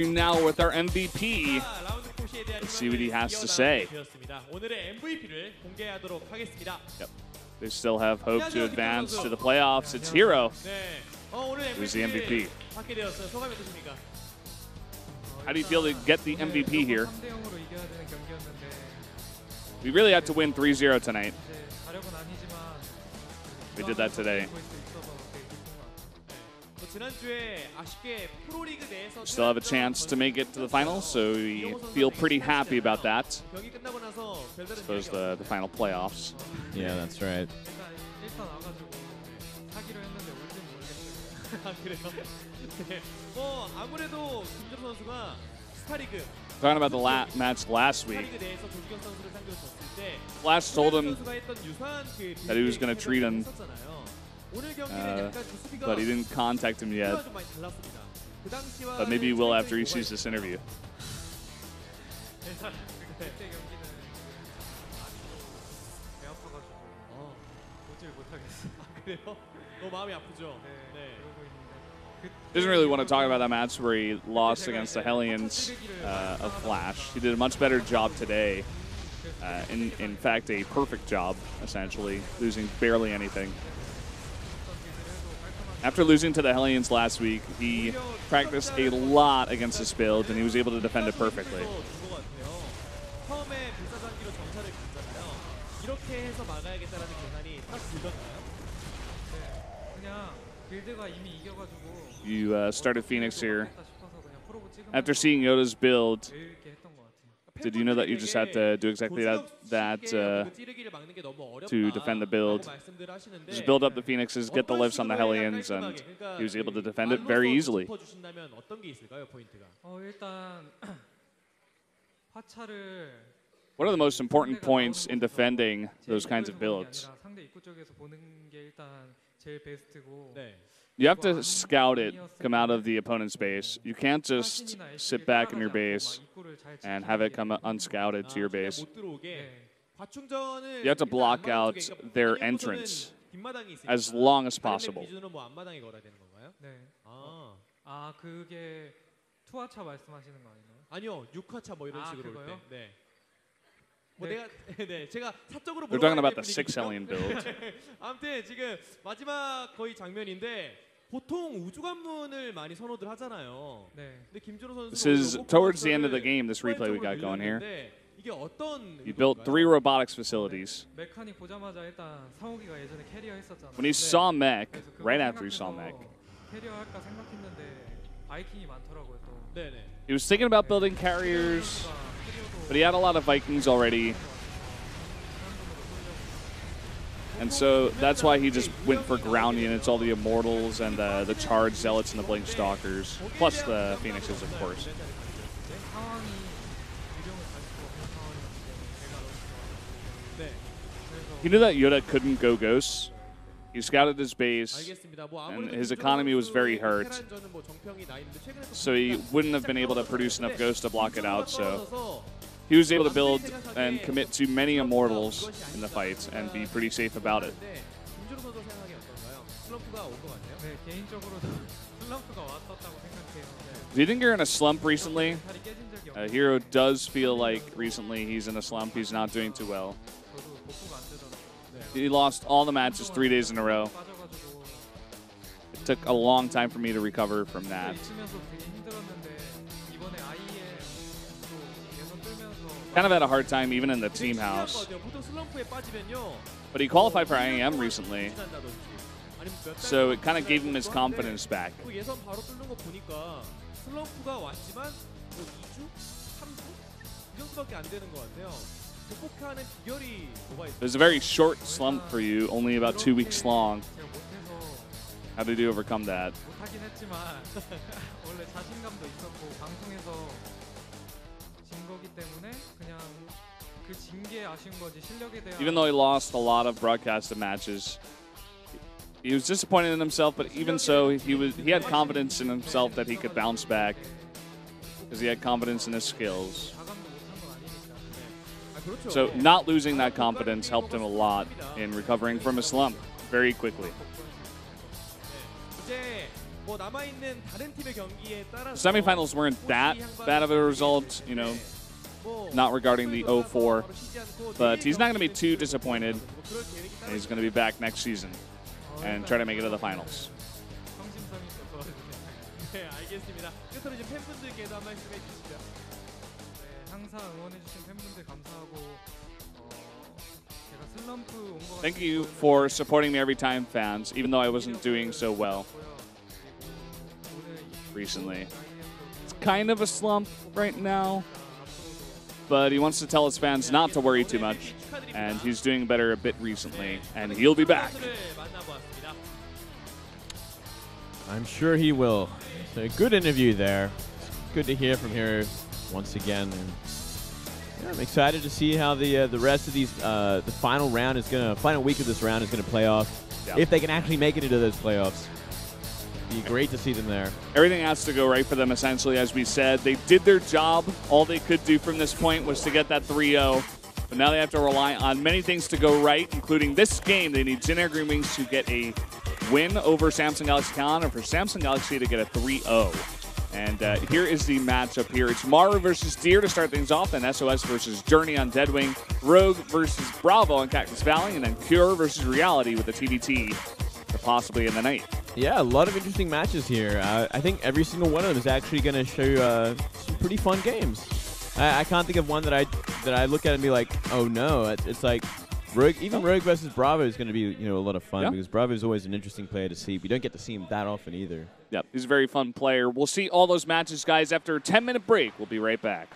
Now with our MVP. Let's see what he has to say. Yep. They still have hope to advance to the playoffs. It's Hero who's the MVP. How do you feel to get the MVP here? We really had to win 3-0 tonight. We did that today. Still have a chance to make it to the finals, so we feel pretty happy about that. I suppose the final playoffs. Yeah, that's right. Talking about the match last week, Flash told him that he was going to treat him, but he didn't contact him yet. But maybe he will after he sees this interview. Doesn't really want to talk about that match where he lost against the Hellions of Flash. He did a much better job today. In fact, a perfect job, essentially, losing barely anything. After losing to the Hellions last week, he practiced a lot against this build, and he was able to defend it perfectly. You started Phoenix here. After seeing Yoda's build, did you know that you just had to do exactly that to defend the build? Just build up the Phoenixes, get the lifts on the Hellions, and he was able to defend it very easily. What are the most important points in defending those kinds of builds? You have to scout it, come out of the opponent's base. You can't just sit back in your base and have it come unscouted to your base. You have to block out their entrance as long as possible. They're talking about the 6 Hellion build. This is towards the end of the game, this replay we got going here. He built 3 robotics facilities. When he saw mech, right after he saw mech, he was thinking about building carriers, but he had a lot of Vikings already. And so that's why he just went for ground units, all the Immortals and the Charged Zealots and the Blink Stalkers, plus the Phoenixes, of course. He knew that Yoda couldn't go Ghosts. He scouted his base, and his economy was very hurt. So he wouldn't have been able to produce enough Ghosts to block it out, so he was able to build and commit to many Immortals in the fights and be pretty safe about it. Do you think you're in a slump recently? Hero does feel like recently he's in a slump. He's not doing too well. He lost all the matches 3 days in a row. It took a long time for me to recover from that. Kind of had a hard time even in the team house. But he qualified for IAM recently, so it kind of gave him his confidence back. It was a very short slump for you, only about 2 weeks long. How did you overcome that? Even though he lost a lot of broadcasted matches, he was disappointed in himself, but even so, he had confidence in himself that he could bounce back because he had confidence in his skills. So not losing that confidence helped him a lot in recovering from a slump very quickly. Semifinals weren't that bad of a result, you know, not regarding the 0-4, but he's not going to be too disappointed. He's going to be back next season and try to make it to the finals. Thank you for supporting me every time, fans, even though I wasn't doing so well recently. It's kind of a slump right now, but he wants to tell his fans not to worry too much, and he's doing better a bit recently, and he'll be back. I'm sure he will. So a good interview there. It's good to hear from here once again. And yeah, I'm excited to see how the rest of these the final week of this round is gonna play off. Yep. If they can actually make it into those playoffs. It'd be great to see them there. Everything has to go right for them, essentially, as we said. They did their job. All they could do from this point was to get that 3-0. But now they have to rely on many things to go right, including this game. They need Jin Green Wings to get a win over Samsung Galaxy Con, and for Samsung Galaxy to get a 3-0. And here is the matchup here. It's Maru versus Deer to start things off, then SOS versus Journey on Deadwing, Rogue versus Bravo on Cactus Valley, and then Cure versus Reality with the TBT possibly in the night. Yeah, a lot of interesting matches here. I think every single one of them is actually going to show some pretty fun games. I can't think of one that I look at and be like, oh no. It's like Rogue versus Bravo is going to be a lot of fun, because Bravo is always an interesting player to see. We don't get to see him that often either. Yep, he's a very fun player. We'll see all those matches, guys, after a 10-minute break. We'll be right back.